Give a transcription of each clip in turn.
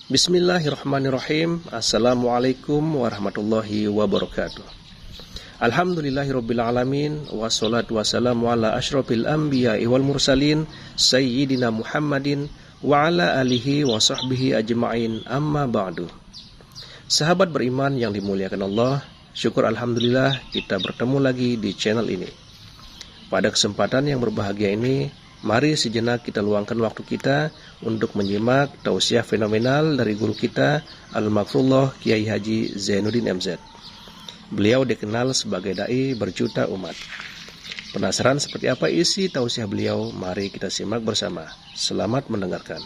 Bismillahirrahmanirrahim. Assalamualaikum warahmatullahi wabarakatuh. Alhamdulillahirabbil alamin, wassalatu wassalamu ala asyrofil anbiya'i wal mursalin sayyidina Muhammadin wa ala alihi wa sahbihi ajma'in, amma ba'du. Sahabat beriman yang dimuliakan Allah, syukur alhamdulillah kita bertemu lagi di channel ini. Pada kesempatan yang berbahagia ini, mari sejenak kita luangkan waktu kita untuk menyimak tausiah fenomenal dari guru kita Al-Maghfurullah Kiai Haji Zainuddin MZ. Beliau dikenal sebagai dai berjuta umat. Penasaran seperti apa isi tausiah beliau? Mari kita simak bersama. Selamat mendengarkan.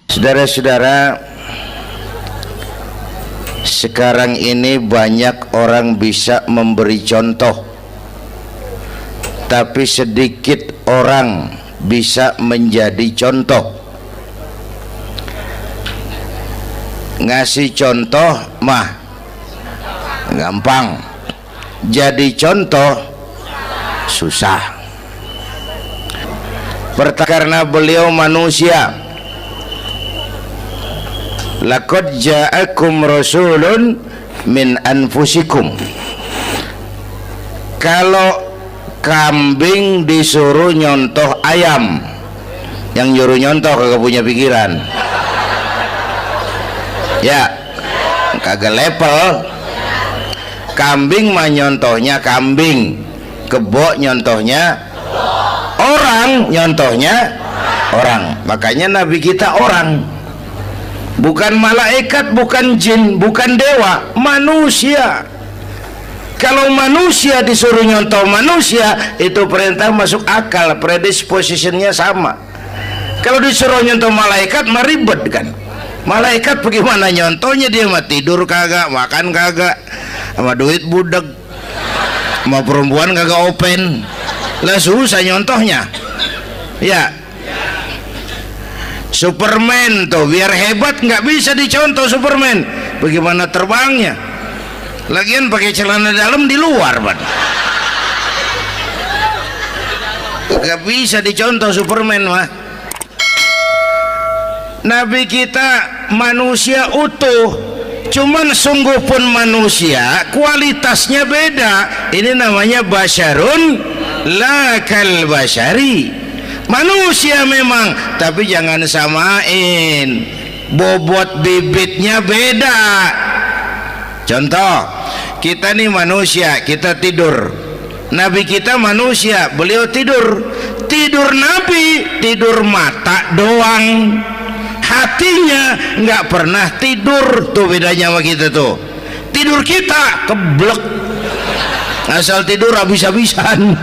Saudara-saudara, sekarang ini banyak orang bisa memberi contoh, tapi sedikit orang bisa menjadi contoh. Ngasih contoh mah gampang, jadi contoh susah. Karena beliau manusia. Laqad ja'akum rasulun min anfusikum. Kalau kambing disuruh nyontoh ayam, yang nyuruh nyontoh kagak punya pikiran, ya kagak level. Kambing mah nyontohnya kambing, kebo nyontohnya orang, nyontohnya orang. Makanya Nabi kita orang, bukan malaikat, bukan jin, bukan dewa, manusia. Kalau manusia disuruh nyontoh manusia, itu perintah masuk akal, predispositionnya sama. Kalau disuruh nyontoh malaikat mah ribet kan. Malaikat bagaimana nyontohnya, dia mah tidur kagak, makan kagak, sama duit budeg, sama perempuan kagak open, lah susah nyontohnya. Ya, Superman tuh biar hebat nggak bisa dicontoh Superman, bagaimana terbangnya? Lagian pakai celana dalam di luar, Pak. Gak bisa dicontoh Superman mah. Nabi kita manusia utuh, cuman sungguh pun manusia, kualitasnya beda. Ini namanya basyarun la kal basyari. Manusia memang, tapi jangan samain, bobot bibitnya beda. Contoh, kita nih manusia, kita tidur. Nabi kita manusia, beliau tidur. Tidur Nabi, tidur mata doang, hatinya nggak pernah tidur. Tuh bedanya sama kita tuh. Tidur kita keblek, asal tidur habis-habisan.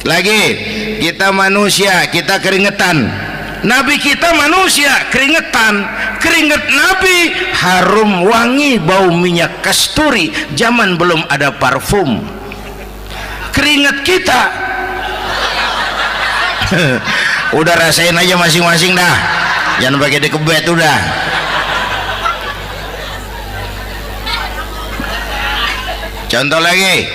Lagi, kita manusia, kita keringetan. Nabi kita manusia, keringetan. Keringet Nabi harum wangi, bau minyak kasturi, zaman belum ada parfum. Keringet kita udah rasain aja masing-masing dah, jangan pakai dikebet udah. Contoh lagi,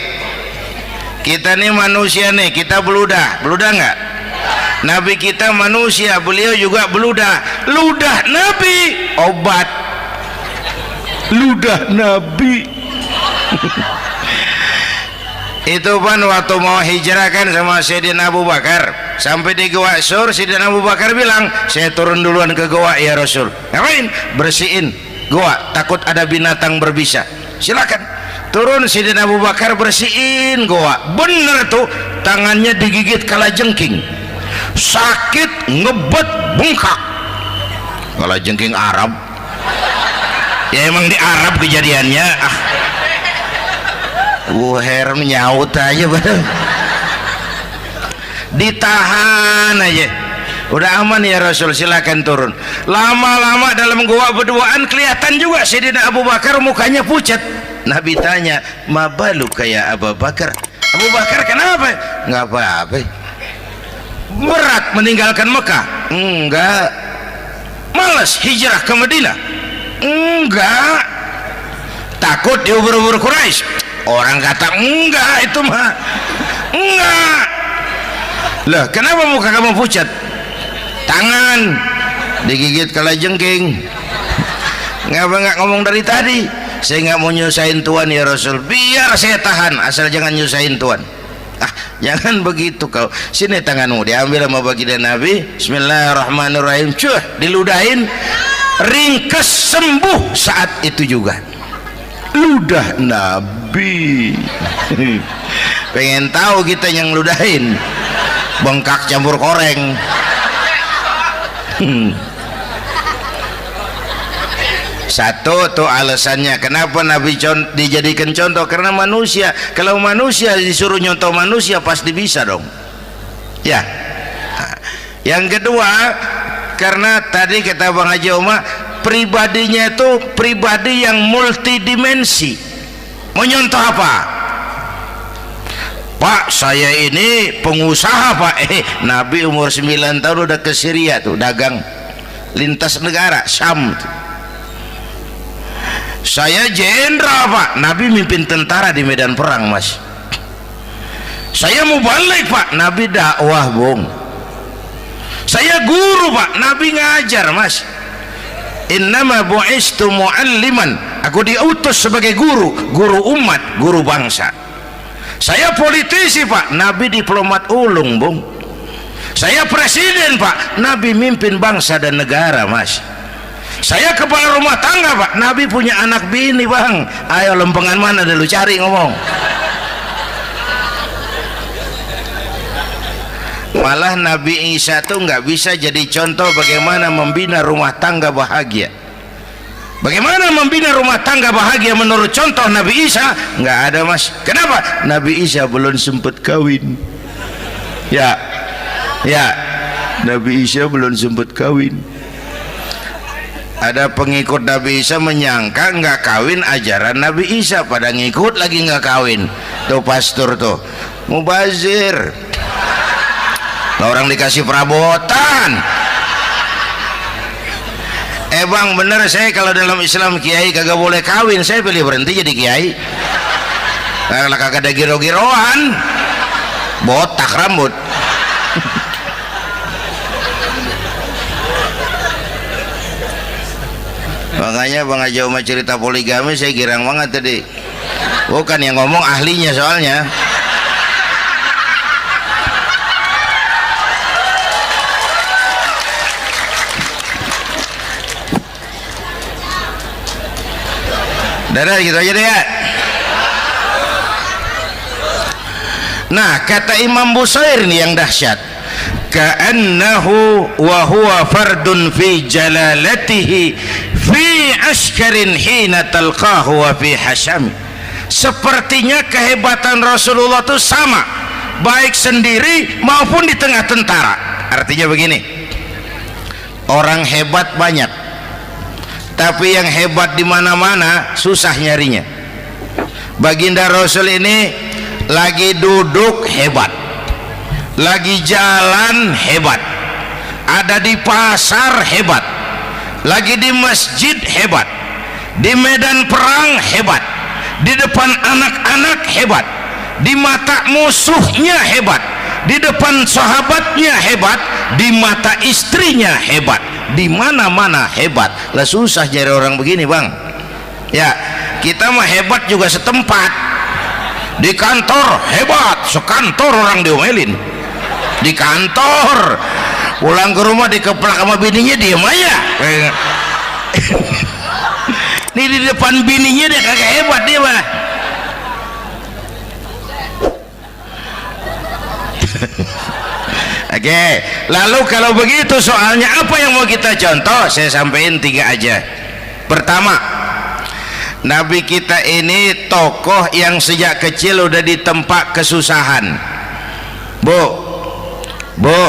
kita nih manusia nih, kita beludah nggak? Nabi kita manusia, beliau juga beludah. Ludah Nabi obat, ludah Nabi. Itu kan waktu mau hijrah kan sama Sayyidina Abu Bakar, sampai di Gua Sur, Sayyidina Abu Bakar bilang, saya turun duluan ke gua ya Rasul. Ngapain? Bersihin gua, takut ada binatang berbisa. Silakan turun. Sayyidina Abu Bakar bersihin gua, bener tuh, tangannya digigit kalajengking, sakit, ngebet, bengkak. Kalajengking Arab ya, emang di Arab kejadiannya. Wuher nyaut aja badan, ditahan aja, udah aman ya Rasul, silakan turun. Lama-lama dalam gua berduaan kelihatan juga Sayyidina Abu Bakar mukanya pucat. Nabi tanya, ma balu kayak Abu Bakar? Abu Bakar kenapa? Nggak apa-apa. Berat meninggalkan Mekah? Enggak. Malas hijrah ke Madinah? Enggak. Takut diubur-ubur Quraisy? Orang kata enggak, itu mah enggak. Lah kenapa muka kamu pucat? tangan digigit kalajengking. Ngapa nggak ngomong dari tadi? Saya nggak mau nyusahin Tuhan ya Rasul, biar saya tahan, asal jangan nyusahin Tuhan. Ah, jangan begitu kau. Sini tanganmu, diambil sama baginda Nabi. Bismillahirrahmanirrahim. Cuh, diludahin, ringkes, sembuh saat itu juga. Ludah Nabi. Pengen tahu kita yang ludahin, bengkak campur koreng. Satu tuh alasannya kenapa Nabi dijadikan contoh, karena manusia, kalau manusia disuruh nyontoh manusia pasti bisa dong ya. Yang kedua, karena tadi kata Bang Haji Oma, pribadinya itu pribadi yang multidimensi. Mau nyontoh apa? Pak, saya ini pengusaha Pak. Nabi umur 9 tahun udah ke Syria tuh, dagang lintas negara Syam tuh. Saya jenderal Pak, Nabi mimpin tentara di medan perang Mas. Saya mau balik Pak, Nabi dakwah Bung. Saya guru Pak, Nabi ngajar Mas. Innama bu'istu mu'alliman, aku diutus sebagai guru, guru umat, guru bangsa. Saya politisi Pak, Nabi diplomat ulung Bung. Saya presiden Pak, Nabi mimpin bangsa dan negara Mas. Saya kepala rumah tangga Pak, Nabi punya anak bini Bang. Ayo lempengan mana dulu cari ngomong. Malah Nabi Isa tuh nggak bisa jadi contoh bagaimana membina rumah tangga bahagia. Bagaimana membina rumah tangga bahagia menurut contoh Nabi Isa? Nggak ada Mas. Kenapa? Nabi Isa belum sempat kawin. Ya, Nabi Isa belum sempat kawin. Ada pengikut Nabi Isa menyangka nggak kawin ajaran Nabi Isa, pada ngikut lagi nggak kawin. Tuh pastor tuh mubazir, orang dikasih perabotan. Bang bener, saya kalau dalam Islam kiai kagak boleh kawin, saya pilih berhenti jadi kiai. Kalau kagak ada giro-giroan, botak rambut. Makanya Bang Haji Oma cerita poligami saya girang banget tadi. Bukan yang ngomong ahlinya soalnya. Dadah gitu aja deh ya. Nah, kata Imam Busair nih yang dahsyat. Ka'annahu wa huwa fardun fi jalalatihi fi askarin hina talqahu wa fi hasham. Sepertinya kehebatan Rasulullah itu sama, baik sendiri maupun di tengah tentara. Artinya begini, orang hebat banyak, tapi yang hebat di mana-mana susah nyarinya. Baginda Rasul ini lagi duduk hebat, lagi jalan hebat, ada di pasar hebat, lagi di masjid hebat, di medan perang hebat, di depan anak-anak hebat, di mata musuhnya hebat, di depan sahabatnya hebat, di mata istrinya hebat, di mana-mana hebat. Lah susah cari orang begini Bang ya. Kita mah hebat juga setempat, di kantor hebat, sekantor orang diomelin di kantor, pulang ke rumah dikeplak sama bininya diem aja. Nih di depan bininya dia kagak hebat dia mah. Oke, lalu kalau begitu soalnya apa yang mau kita contoh? Saya sampaikan 3 aja. Pertama, Nabi kita ini tokoh yang sejak kecil udah ditempa kesusahan. Bu,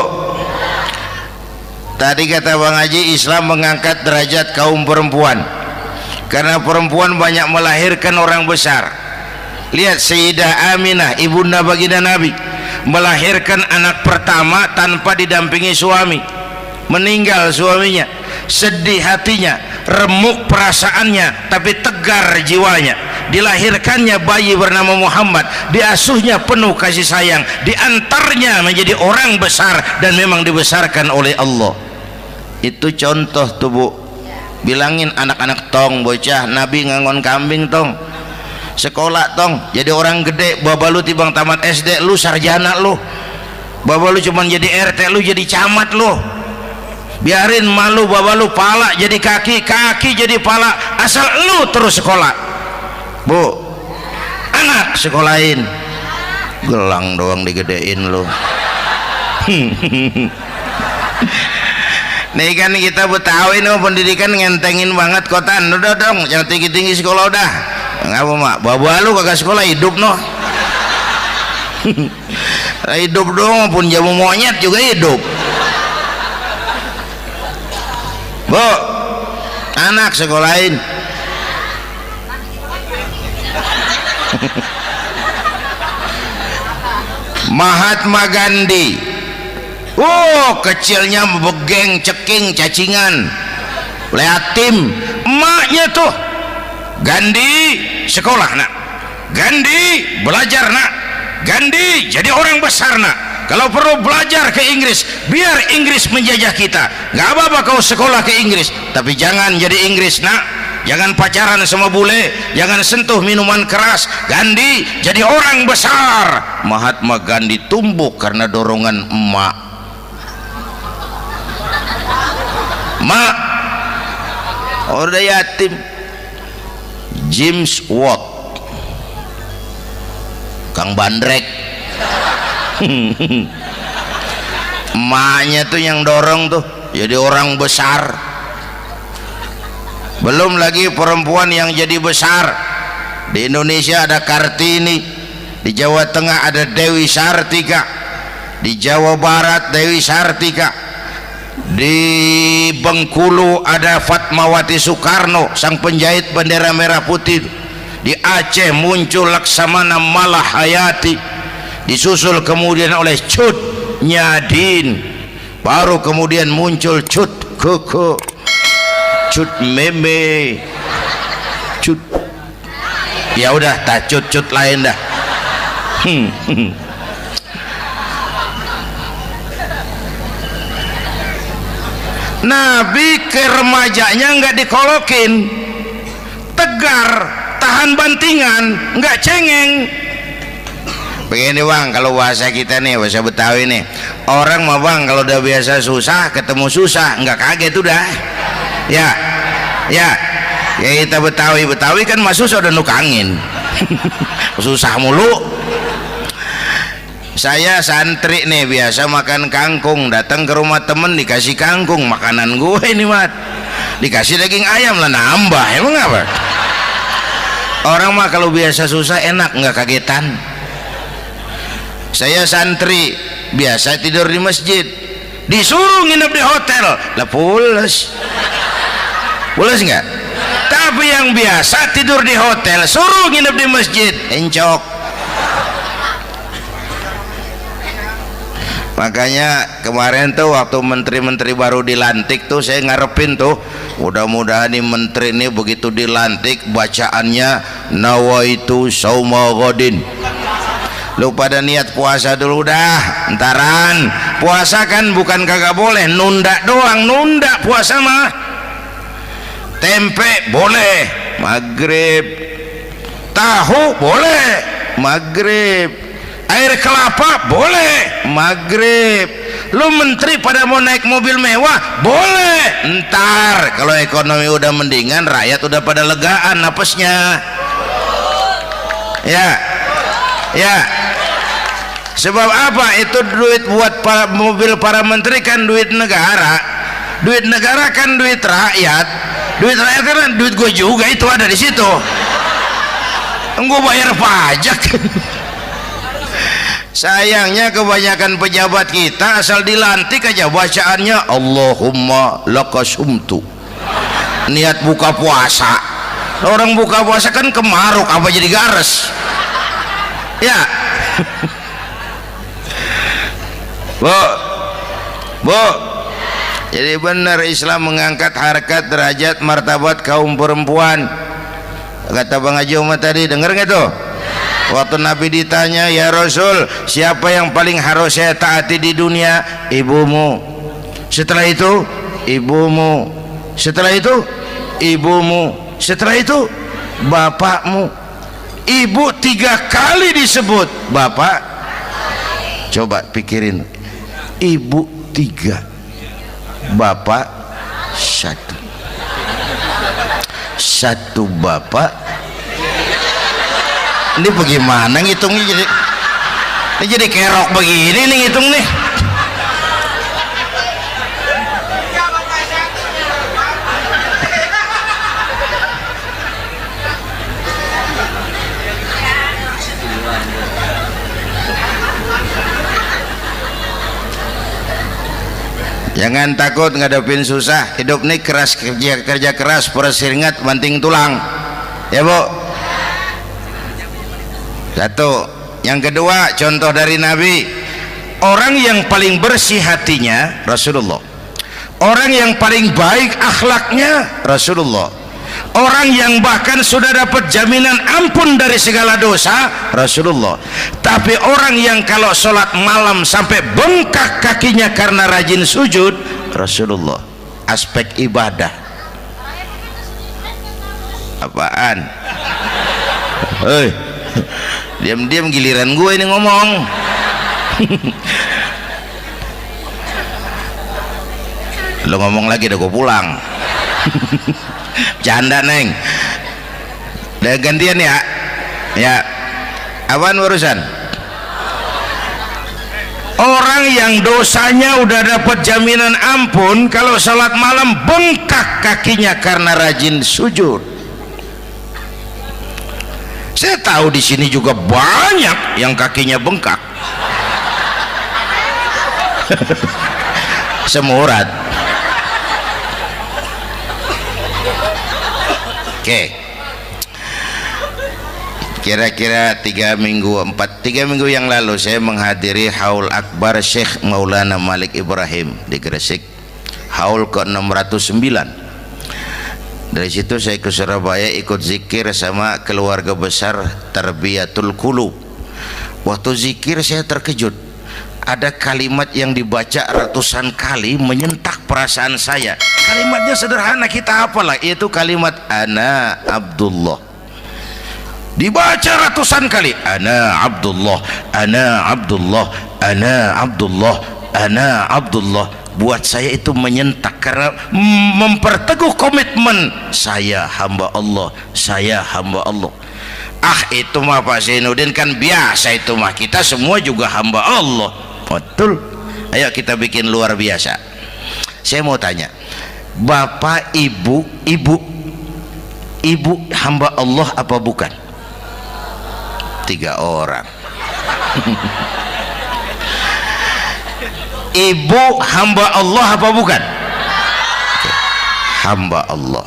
tadi kata Bang Haji, Islam mengangkat derajat kaum perempuan karena perempuan banyak melahirkan orang besar. Lihat Sayyidah Aminah, ibunda baginda Nabi, melahirkan anak pertama tanpa didampingi suami. Meninggal suaminya, sedih hatinya, remuk perasaannya, tapi tegar jiwanya. Dilahirkannya bayi bernama Muhammad, diasuhnya penuh kasih sayang, diantarnya menjadi orang besar dan memang dibesarkan oleh Allah. Itu contoh tuh Bu. Bilangin anak-anak tong bocah Nabi ngangon kambing tong, sekolah tong jadi orang gede. Baba lu tibang tamat SD lu sarjana lu, baba lu cuman jadi RT lu jadi camat lu. Biarin malu baba lu pala jadi kaki, kaki jadi pala, asal lu terus sekolah. Bu, anak sekolahin, gelang doang digedein lu. Nih kan kita Betawi nih pendidikan ngentengin banget kotaan. Udah dong jangan tinggi-tinggi sekolah udah. Ngapa mak? Baba lu kagak sekolah hidup noh. Hidup dong pun jamu monyet juga hidup. Bu, anak sekolahin. Mahatma Gandhi. Oh, kecilnya begeng, ceking, cacingan, leatim. Emaknya tuh Gandhi sekolah nak, Gandhi belajar nak, Gandhi jadi orang besar nak. Kalau perlu belajar ke Inggris, biar Inggris menjajah kita. Gak apa-apa kau sekolah ke Inggris, tapi jangan jadi Inggris nak. Jangan pacaran sama bule, jangan sentuh minuman keras. Gandhi jadi orang besar. Mahatma Gandhi tumbuh karena dorongan emak. Mak, udah yatim. James Watt, Kang Bandrek. Emaknya tuh yang dorong tuh jadi orang besar. Belum lagi perempuan yang jadi besar. Di Indonesia ada Kartini, di Jawa Tengah ada Dewi Sartika, di Jawa Barat Dewi Sartika, di Bengkulu ada Fatmawati Soekarno sang penjahit bendera merah putih, di Aceh muncul Laksamana Malahayati, disusul kemudian oleh Cut Nyadin, baru kemudian muncul Cut Koko, Cut Meme, Cut, ya udah tak cut lain dah. Nabi ke remajanya nggak dikolokin, tegar, tahan bantingan, nggak cengeng. Begini bang, kalau bahasa kita nih, bahasa Betawi nih, orang mah bang kalau udah biasa susah ketemu susah nggak kaget udah. Ya kita Betawi kan mah susah udah nukangin. Susah mulu. Saya santri nih biasa makan kangkung, datang ke rumah temen dikasih kangkung, makanan gue ini mat, dikasih daging ayam lah nambah, emang apa? Orang mah kalau biasa susah enak nggak kagetan. Saya santri biasa tidur di masjid, disuruh nginep di hotel lah pules nggak? Tapi yang biasa tidur di hotel suruh nginep di masjid encok. Makanya kemarin tuh waktu menteri-menteri baru dilantik tuh saya ngarepin tuh mudah-mudahan nih menteri ini begitu dilantik bacaannya nawaitu sauma ghadin. Lu pada niat puasa dulu dah, entaran. Puasa kan bukan kagak boleh, nunda doang, nunda puasa mah. Tempe boleh maghrib, tahu boleh maghrib, air kelapa boleh maghrib. Lu menteri pada mau naik mobil mewah boleh ntar kalau ekonomi udah mendingan, rakyat udah pada legaan napasnya. Ya sebab apa? Itu duit buat mobil para menteri kan duit negara. Duit negara kan duit rakyat. Duit rakyat kan duit gue juga, itu ada di situ. Gue bayar pajak. Sayangnya kebanyakan pejabat kita asal dilantik aja bacaannya Allahumma lakasumtu, niat buka puasa. Orang buka puasa kan kemaruk apa jadi gares ya. Bu, jadi benar Islam mengangkat harkat, derajat, martabat kaum perempuan. Kata Bang Haji Umar tadi, dengar nggak tuh? Waktu Nabi ditanya, ya Rasul, siapa yang paling harus saya taati di dunia? Ibumu. Setelah itu ibumu, setelah itu ibumu, setelah itu bapakmu. Ibu 3 kali disebut, bapak coba pikirin, ibu 3, bapak 1 bapak. Ini bagaimana ngitungnya, jadi kerok begini nih ngitung nih. Jangan takut ngadepin susah. Hidup nih keras, kerja keras, perseringat banting tulang, ya Bu. Satu. Yang kedua, contoh dari Nabi, orang yang paling bersih hatinya Rasulullah, orang yang paling baik akhlaknya Rasulullah, orang yang bahkan sudah dapat jaminan ampun dari segala dosa Rasulullah. Tapi orang yang kalau sholat malam sampai bengkak kakinya karena rajin sujud Rasulullah. Aspek ibadah apaan? Hei, diam-diam giliran gue ini ngomong. Lo ngomong lagi udah gue pulang. Canda neng, udah gantian ya. Ya, apaan urusan? Orang yang dosanya udah dapat jaminan ampun, kalau salat malam bengkak kakinya karena rajin sujud. Saya tahu di sini juga banyak yang kakinya bengkak. Semurat. Oke. Kira-kira 3 minggu yang lalu saya menghadiri haul akbar Syekh Maulana Malik Ibrahim di Gresik, haul ke-609. Dari situ saya ke Surabaya ikut zikir sama keluarga besar Tarbiyatul Qulub. Waktu zikir saya terkejut, ada kalimat yang dibaca ratusan kali menyentak perasaan saya. Kalimatnya sederhana, kita apalah, yaitu kalimat ana Abdullah. Dibaca ratusan kali, ana Abdullah, ana Abdullah, ana Abdullah, ana Abdullah. Buat saya itu menyentak karena memperteguh komitmen saya hamba Allah, saya hamba Allah. Ah, itu mah Pak Zainuddin kan biasa, itu mah kita semua juga hamba Allah. Betul. Ayo kita bikin luar biasa. Saya mau tanya, bapak, ibu hamba Allah apa bukan? 3 orang. Ibu hamba Allah apa bukan? Hamba Allah.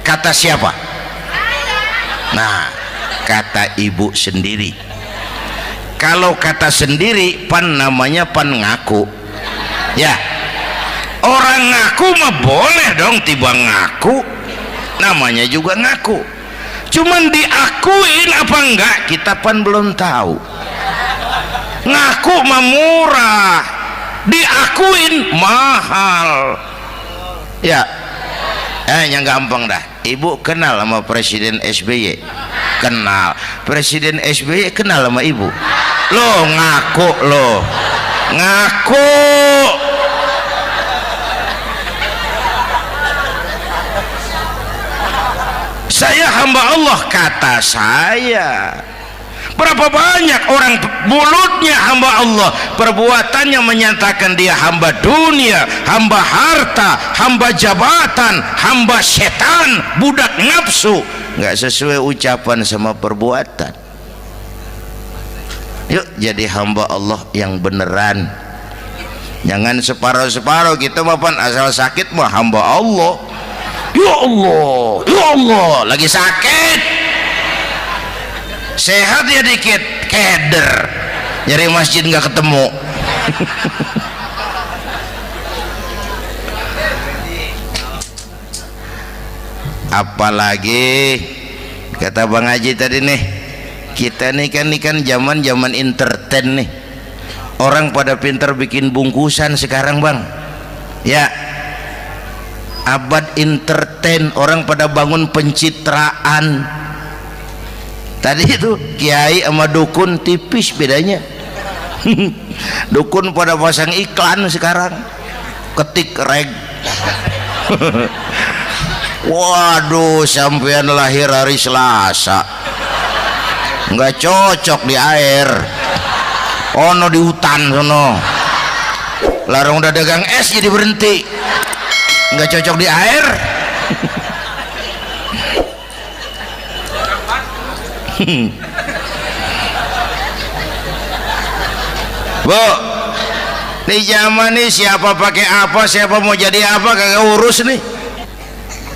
Kata siapa? Nah, kata ibu sendiri. Kalau kata sendiri pan namanya pan ngaku. Ya, orang ngaku mah boleh dong, tiba ngaku namanya juga ngaku. Cuman diakuin apa enggak kita pan belum tahu. Ngaku mah murah, diakuin mahal. Ya, yang gampang dah. Ibu kenal sama Presiden SBY? Kenal. Presiden SBY kenal sama ibu? Lo ngaku, lo ngaku. Saya hamba Allah, kata saya. Berapa banyak orang mulutnya hamba Allah, perbuatannya menyatakan dia hamba dunia, hamba harta, hamba jabatan, hamba setan, budak nafsu. Nggak sesuai ucapan sama perbuatan. Yuk jadi hamba Allah yang beneran. Jangan separuh-separuh, kita mapan asal sakit mah hamba Allah. Ya Allah, ya Allah, lagi sakit, sehat ya dikit, keder, nyari masjid nggak ketemu. Apalagi kata Bang Haji tadi nih, kita nih kan zaman entertain nih, orang pada pinter bikin bungkusan sekarang Bang. Ya, abad entertain, orang pada bangun pencitraan. Tadi itu kiai sama dukun tipis bedanya. Dukun pada pasang iklan sekarang, ketik reg. Waduh, sampean lahir hari Selasa, nggak cocok di air, ono di hutan sono. Larang udah dagang es jadi berhenti, nggak cocok di air. Bu, di zaman ini siapa pakai apa, siapa mau jadi apa kagak urus nih.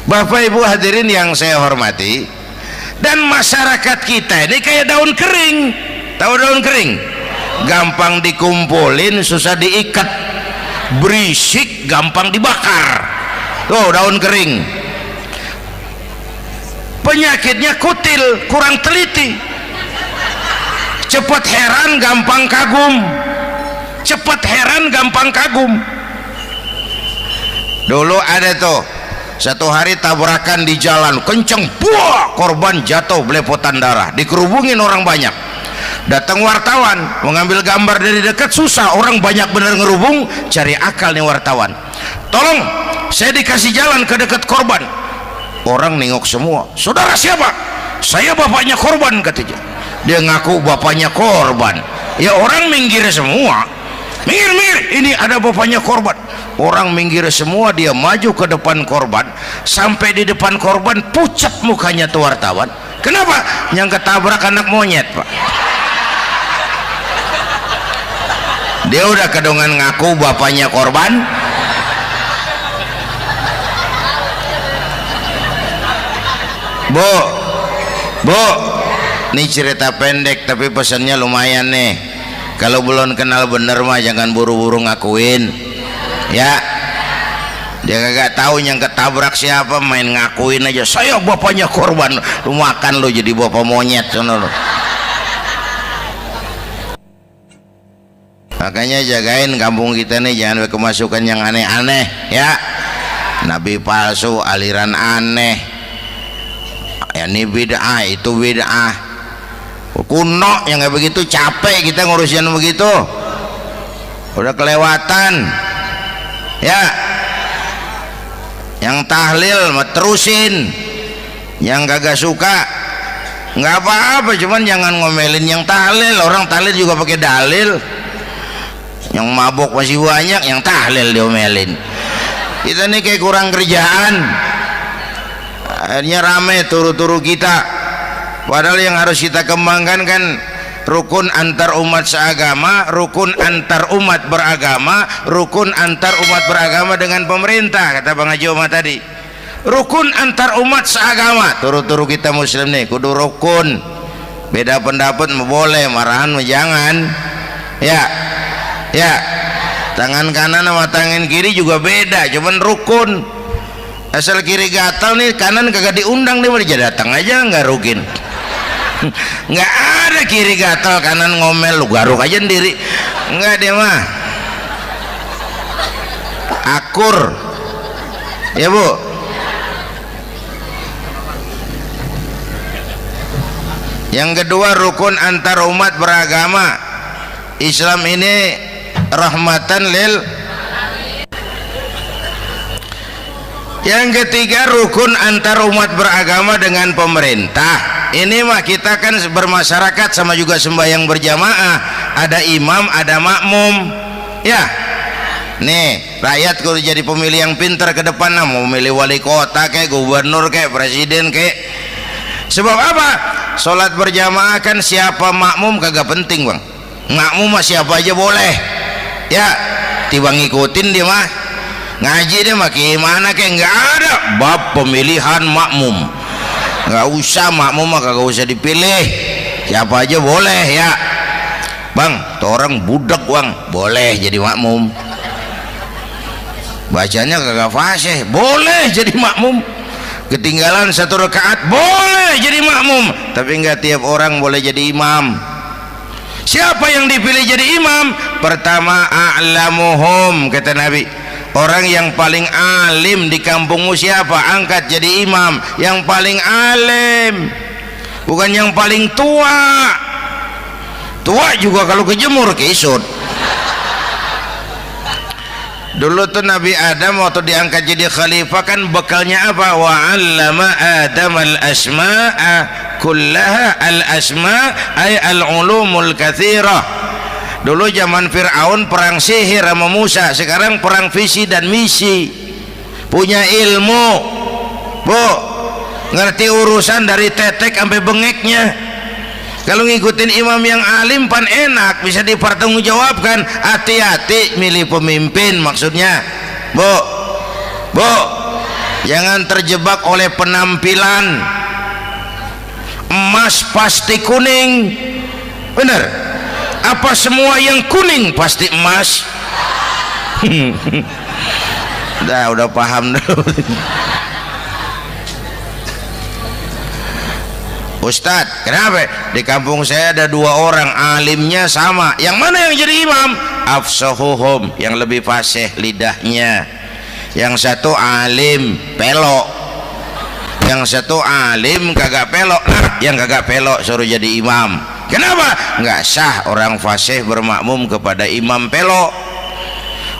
Bapak Ibu hadirin yang saya hormati, dan masyarakat kita ini kayak daun kering. Tahu daun kering? Gampang dikumpulin, susah diikat, berisik, gampang dibakar. Tuh daun kering. Penyakitnya kutil, kurang teliti, cepat heran, gampang kagum. Cepat heran, gampang kagum. Dulu ada tuh satu hari tabrakan di jalan kenceng, buah, korban jatuh belepotan darah, dikerubungin orang banyak. Datang wartawan mengambil gambar dari dekat, susah, orang banyak bener ngerubung. Cari akal nih wartawan, tolong saya dikasih jalan ke dekat korban. Orang nengok semua, saudara siapa? Saya bapaknya korban, katanya. Dia ngaku bapaknya korban. Ya orang minggir semua, minggir, ini ada bapaknya korban. Orang minggir semua, dia maju ke depan korban. Sampai di depan korban pucat mukanya tuh wartawan. Kenapa? Yang ketabrak anak monyet, Pak. Dia udah kedongan ngaku bapaknya korban. Bu, ini cerita pendek tapi pesannya lumayan nih. Kalau belum kenal bener mah jangan buru-buru ngakuin. Ya, dia kagak tahu yang ketabrak siapa, main ngakuin aja saya bapaknya korban. Lu makan lu jadi bapak monyet sono lu. Makanya jagain kampung kita nih, jangan kemasukan yang aneh-aneh ya. Nabi palsu, aliran aneh, ya ini bid'ah, itu bid'ah kuno yang kayak begitu. Capek kita ngurusin begitu, udah kelewatan ya. Yang tahlil mah terusin, yang kagak suka nggak apa-apa, cuman jangan ngomelin yang tahlil. Orang tahlil juga pakai dalil. Yang mabok masih banyak, yang tahlil diomelin. Kita nih kayak kurang kerjaan, akhirnya rame turu-turu kita. Padahal yang harus kita kembangkan kan rukun antar umat seagama, rukun antar umat beragama, rukun antar umat beragama dengan pemerintah. Kata Bang Haji Omar tadi, rukun antar umat seagama. Turu-turu kita muslim nih kudu rukun. Beda pendapat boleh, marahan jangan ya. Ya, tangan kanan sama tangan kiri juga beda, cuman rukun. Asal kiri gatal nih, kanan kagak diundang nih, dia datang aja nggak rukin. Nggak ada kiri gatal kanan ngomel, lu garuk aja sendiri. Nggak, dia mah akur ya Bu. Yang kedua, rukun antar umat beragama. Islam ini rahmatan lil. Yang ketiga, rukun antar umat beragama dengan pemerintah. Ini mah kita kan bermasyarakat sama juga sembahyang berjamaah, ada imam ada makmum ya. Nih rakyat kalau jadi pemilih yang pintar ke depan, nah, mau milih wali kota kayak gubernur kayak presiden kayak. Sebab apa? Sholat berjamaah kan siapa makmum kagak penting Bang. Makmum mah siapa aja boleh ya, tiba ngikutin dia mah. Ngaji dia mah gimana kayak nggak ada bab pemilihan makmum, nggak usah. Makmum mah kagak usah dipilih, siapa aja boleh ya Bang. Tuh orang budak Bang, boleh jadi makmum. Bacanya kagak fasih, boleh jadi makmum. Ketinggalan satu rakaat, boleh jadi makmum. Tapi nggak tiap orang boleh jadi imam. Siapa yang dipilih jadi imam? Pertama, a'lamuhum, kata Nabi, Orang yang paling alim di kampungmu siapa? Angkat jadi imam. Yang paling alim, bukan yang paling tua. Tua juga kalau kejemur kisut. Dulu tuh Nabi Adam waktu diangkat jadi khalifah kan bekalnya apa? Wa 'allama Adam al-asma'a kullaha. Al-asma' ay al-ulumul katsirah. Dulu zaman Fir'aun perang sihir sama Musa, sekarang perang visi dan misi. Punya ilmu, Bu, ngerti urusan dari tetek sampai bengeknya. Kalau ngikutin imam yang alim pan enak, bisa dipertanggungjawabkan. Hati-hati milih pemimpin, maksudnya Bu, jangan terjebak oleh penampilan. Emas pasti kuning, bener? Apa semua yang kuning pasti emas? Udah paham dulu. Ustadz, kenapa? Di kampung saya ada 2 orang alimnya sama. Yang mana yang jadi imam? Afsahuhum, yang lebih fasih lidahnya. Yang satu alim pelok, yang satu alim kagak pelok. Nah, yang kagak pelok suruh jadi imam. Kenapa? Nggak sah orang fasih bermakmum kepada imam pelok.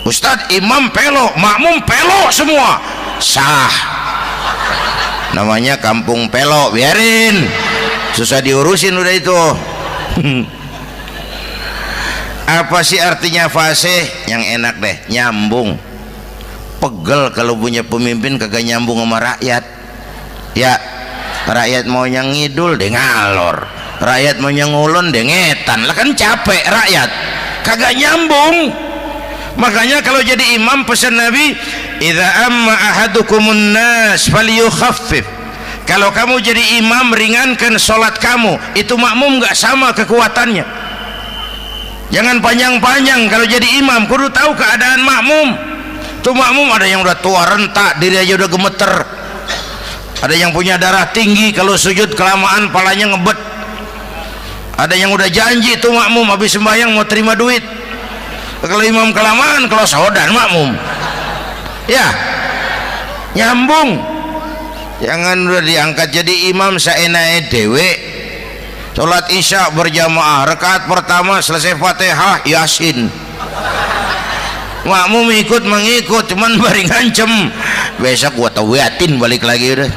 Ustadz, imam pelok, makmum pelok semua. Sah. Namanya kampung pelok, biarin. Susah diurusin udah itu. Apa sih artinya fasih? Yang enak deh, nyambung. Pegel kalau punya pemimpin kagak nyambung sama rakyat. Ya, rakyat mau yang ngidul deh ngalor, rakyat mau yang ngulon deh ngetan. Lah kan capek rakyat, kagak nyambung. Makanya kalau jadi imam pesan Nabi, idza amma ahadukumun nas falyukhaffif. Kalau kamu jadi imam, ringankan sholat kamu. Itu makmum nggak sama kekuatannya. Jangan panjang-panjang kalau jadi imam, kudu tahu keadaan makmum. Tuh makmum ada yang udah tua rentak, diri aja udah gemeter. Ada yang punya darah tinggi, kalau sujud kelamaan palanya ngebet. Ada yang udah janji tuh makmum habis sembahyang mau terima duit. Kalau imam kelamaan, kalau saudan makmum. Ya, nyambung. Jangan udah diangkat jadi imam saenake dhewe. Salat Isya berjamaah, rakaat pertama selesai Fatihah Yasin. Makmum ikut mengikut, cuman bari ngancem. Besok gua tawiatin balik lagi udah.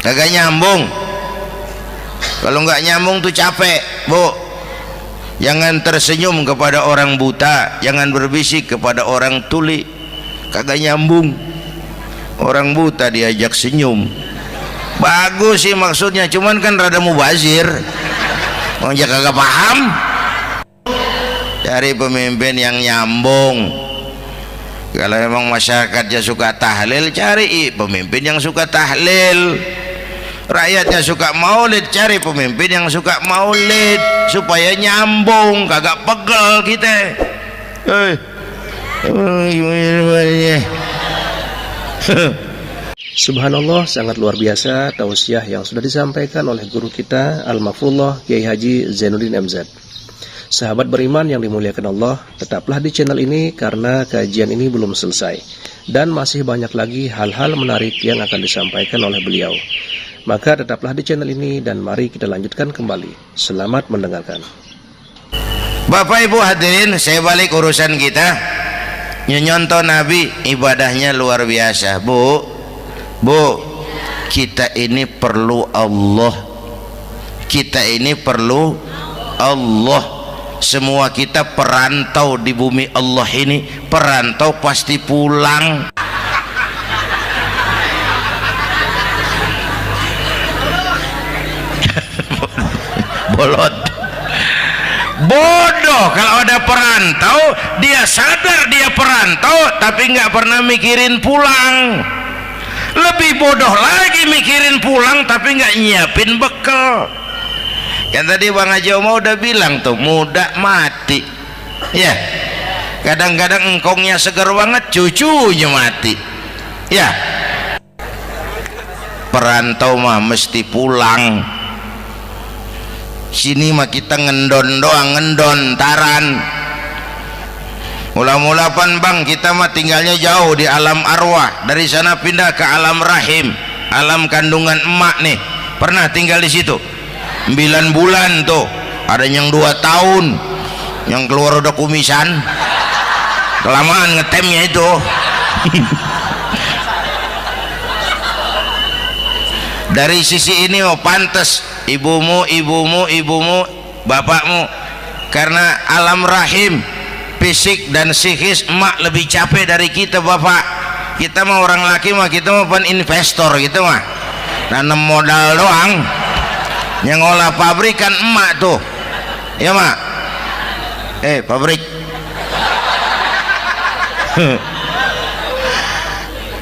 Kagak nyambung. Kalau nggak nyambung tuh capek, Bu. Jangan tersenyum kepada orang buta, jangan berbisik kepada orang tuli. Kagak nyambung. Orang buta diajak senyum, bagus sih maksudnya, cuman kan rada mubazir. Orang kagak paham. Cari pemimpin yang nyambung. Kalau memang masyarakatnya suka tahlil, cari pemimpin yang suka tahlil. Rakyatnya suka maulid, cari pemimpin yang suka maulid, supaya nyambung, kagak pegel kita. Subhanallah, sangat luar biasa tausiah yang sudah disampaikan oleh guru kita Al-Mafullah Kiai Haji Zainuddin MZ. Sahabat beriman yang dimuliakan Allah, tetaplah di channel ini karena kajian ini belum selesai dan masih banyak lagi hal-hal menarik yang akan disampaikan oleh beliau. Maka tetaplah di channel ini dan mari kita lanjutkan kembali. Selamat mendengarkan. Bapak Ibu hadirin, saya balik urusan kita. Nyontoh Nabi ibadahnya luar biasa. Bu, kita ini perlu Allah. Kita ini perlu Allah. Semua kita perantau di bumi Allah ini. Perantau pasti pulang. Bolot. Bodoh kalau ada perantau, dia sadar dia perantau tapi nggak pernah mikirin pulang. Lebih bodoh lagi mikirin pulang tapi nggak nyiapin bekal. Kan tadi Bang Haji Omah udah bilang tuh, muda mati. Ya, kadang-kadang engkongnya seger banget, cucunya mati. Ya, perantau mah mesti pulang. Sini mah kita ngendon doang, ngendon taran. Mula-mula pan bang, kita mah tinggalnya jauh di alam arwah, dari sana pindah ke alam rahim, alam kandungan emak nih. Pernah tinggal di situ 9 bulan tuh, ada yang 2 tahun, yang keluar udah kumisan, kelamaan ngetemnya itu. Dari sisi ini oh pantas ibumu, bapakmu, karena alam rahim fisik dan psikis emak lebih capek dari kita bapak. Kita mah orang laki mah, kita mah pen investor gitu mah, nanam modal doang. Yang ngolah pabrik kan emak tuh, ya mak. Pabrik.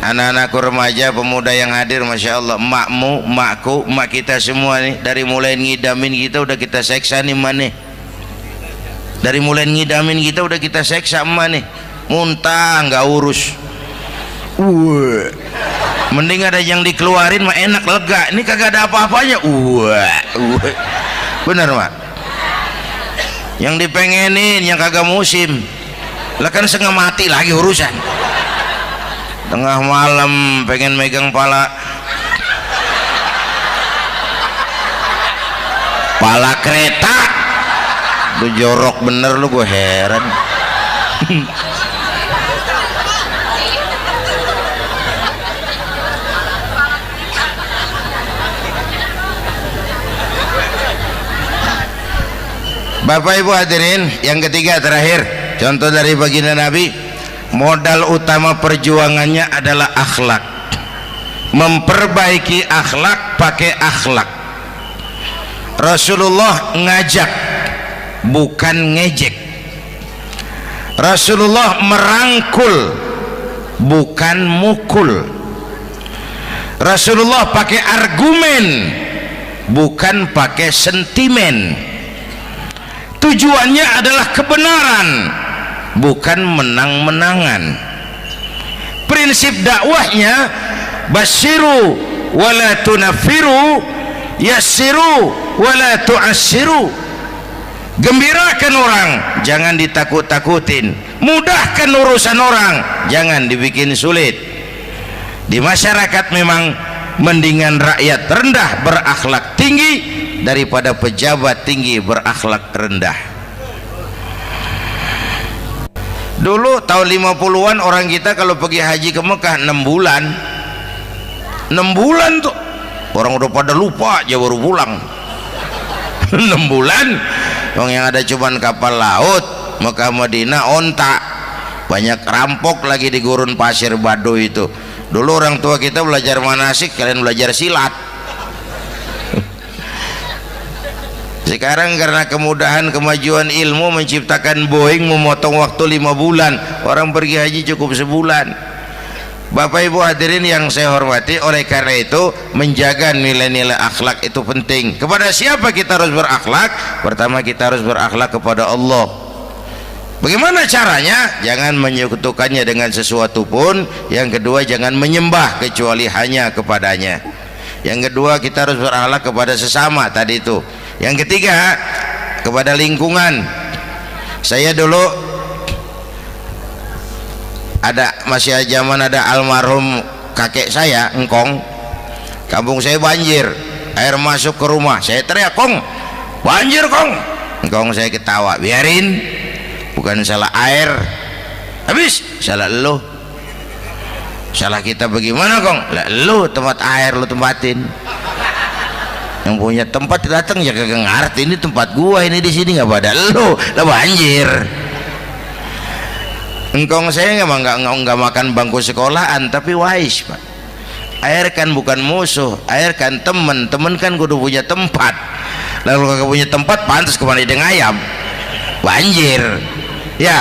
Anak-anakku remaja, pemuda yang hadir, masya Allah, emakmu, emakku, emak kita semua nih, dari mulai ngidamin kita udah kita seksa nih emak nih. Dari mulai ngidamin kita udah kita seksa emak nih, muntah nggak urus. Mending ada yang dikeluarin mah enak, lega. Ini kagak ada apa-apanya. Bener mak. Yang dipengenin yang kagak musim, lah kan setengah mati lagi urusan. Tengah malam pengen megang pala kereta, lu jorok bener lu, gue heran. Bapak Ibu hadirin, yang ketiga terakhir, contoh dari baginda Nabi, modal utama perjuangannya adalah akhlak. Memperbaiki akhlak, pakai akhlak. Rasulullah ngajak, bukan ngejek. Rasulullah merangkul, bukan mukul. Rasulullah pakai argumen, bukan pakai sentimen. Tujuannya adalah kebenaran, bukan menang-menangan. Prinsip dakwahnya basyiru wala tunafiru, yassiru wala tu'assiru. Gembirakan orang, jangan ditakut-takutin. Mudahkan urusan orang, jangan dibikin sulit. Di masyarakat memang mendingan rakyat rendah berakhlak tinggi daripada pejabat tinggi berakhlak rendah. Dulu tahun 50-an orang kita kalau pergi haji ke Mekah 6 bulan. 6 bulan tuh orang udah pada lupa aja baru pulang. 6 bulan yang ada cuman kapal laut, Mekah Madinah onta, banyak rampok lagi di gurun pasir Baduy itu. Dulu orang tua kita belajar manasik, kalian belajar silat. Sekarang karena kemudahan kemajuan ilmu menciptakan Boeing memotong waktu 5 bulan, orang pergi haji cukup sebulan. Bapak Ibu hadirin yang saya hormati, oleh karena itu menjaga nilai-nilai akhlak itu penting. Kepada siapa kita harus berakhlak? Pertama, kita harus berakhlak kepada Allah. Bagaimana caranya? Jangan menyekutukannya dengan sesuatu pun. Yang kedua, jangan menyembah kecuali hanya kepadanya. Yang kedua, kita harus berakhlak kepada sesama tadi itu. Yang ketiga, kepada lingkungan. Saya dulu masih zaman ada almarhum kakek saya, engkong. Kampung saya banjir, air masuk ke rumah. Saya teriak, "Kong, banjir Kong." Engkong saya ketawa, "Biarin, bukan salah air." Habis salah lo. Salah kita bagaimana Kong? Lah lo tempat air lo tempatin. Yang punya tempat datang ya kagak ngerti, ini tempat gua, ini di sini nggak pada lo, lah banjir. Engkong saya nggak makan bangku sekolahan, tapi wise pak. Air kan bukan musuh, air kan temen kan kudu punya tempat. Lalu kagak punya tempat, pantas kemana dia ngayam, banjir. Ya.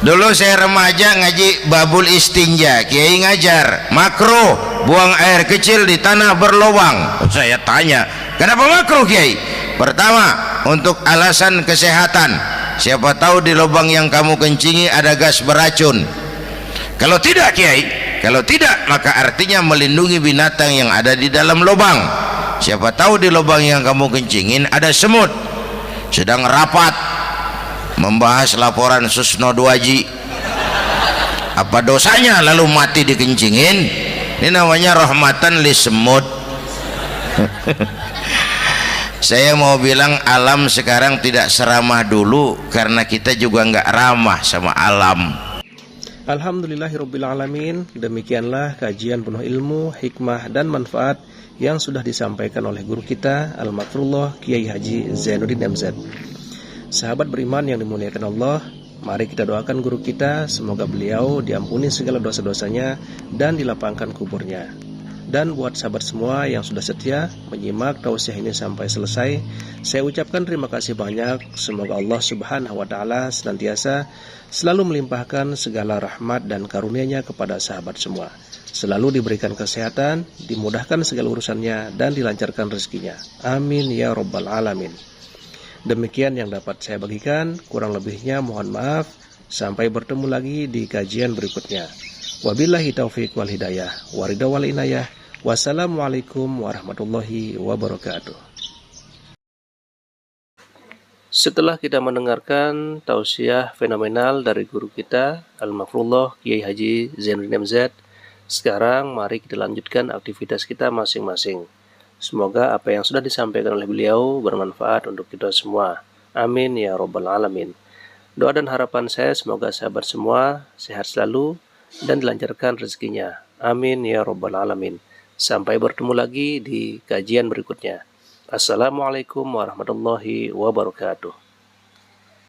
Dulu saya remaja ngaji babul istinja, kiai ngajar makruh buang air kecil di tanah berlubang. Saya tanya, kenapa makruh kiai? Pertama, untuk alasan kesehatan. Siapa tahu di lubang yang kamu kencingi ada gas beracun. Kalau tidak kiai, kalau tidak maka artinya melindungi binatang yang ada di dalam lubang. Siapa tahu di lubang yang kamu kencingin ada semut sedang rapat, membahas laporan Susno Duaji. Apa dosanya lalu mati dikencingin? Ini namanya rahmatan li semut. Saya mau bilang alam sekarang tidak seramah dulu karena kita juga nggak ramah sama alam. Alhamdulillahirrabbilalamin. Demikianlah kajian penuh ilmu, hikmah, dan manfaat yang sudah disampaikan oleh guru kita Al-Makfurullah Kiai Haji Zainuddin MZ. Sahabat beriman yang dimuliakan Allah, mari kita doakan guru kita, semoga beliau diampuni segala dosa-dosanya dan dilapangkan kuburnya. Dan buat sahabat semua yang sudah setia menyimak tausiah ini sampai selesai, saya ucapkan terima kasih banyak. Semoga Allah Subhanahu wa Ta'ala senantiasa selalu melimpahkan segala rahmat dan karunia-Nya kepada sahabat semua. Selalu diberikan kesehatan, dimudahkan segala urusannya, dan dilancarkan rezekinya. Amin ya Rabbal Alamin. Demikian yang dapat saya bagikan, kurang lebihnya mohon maaf. Sampai bertemu lagi di kajian berikutnya. Wabillahi taufiq wal hidayah, waridha wal inayah. Wassalamualaikum warahmatullahi wabarakatuh. Setelah kita mendengarkan tausiah fenomenal dari guru kita Al-Makfurullah Kiai Haji Zainuddin MZ, sekarang mari kita lanjutkan aktivitas kita masing-masing. Semoga apa yang sudah disampaikan oleh beliau bermanfaat untuk kita semua. Amin ya Rabbal Alamin. Doa dan harapan saya semoga sahabat semua sehat selalu dan dilancarkan rezekinya. Amin ya Rabbal Alamin. Sampai bertemu lagi di kajian berikutnya. Assalamualaikum warahmatullahi wabarakatuh.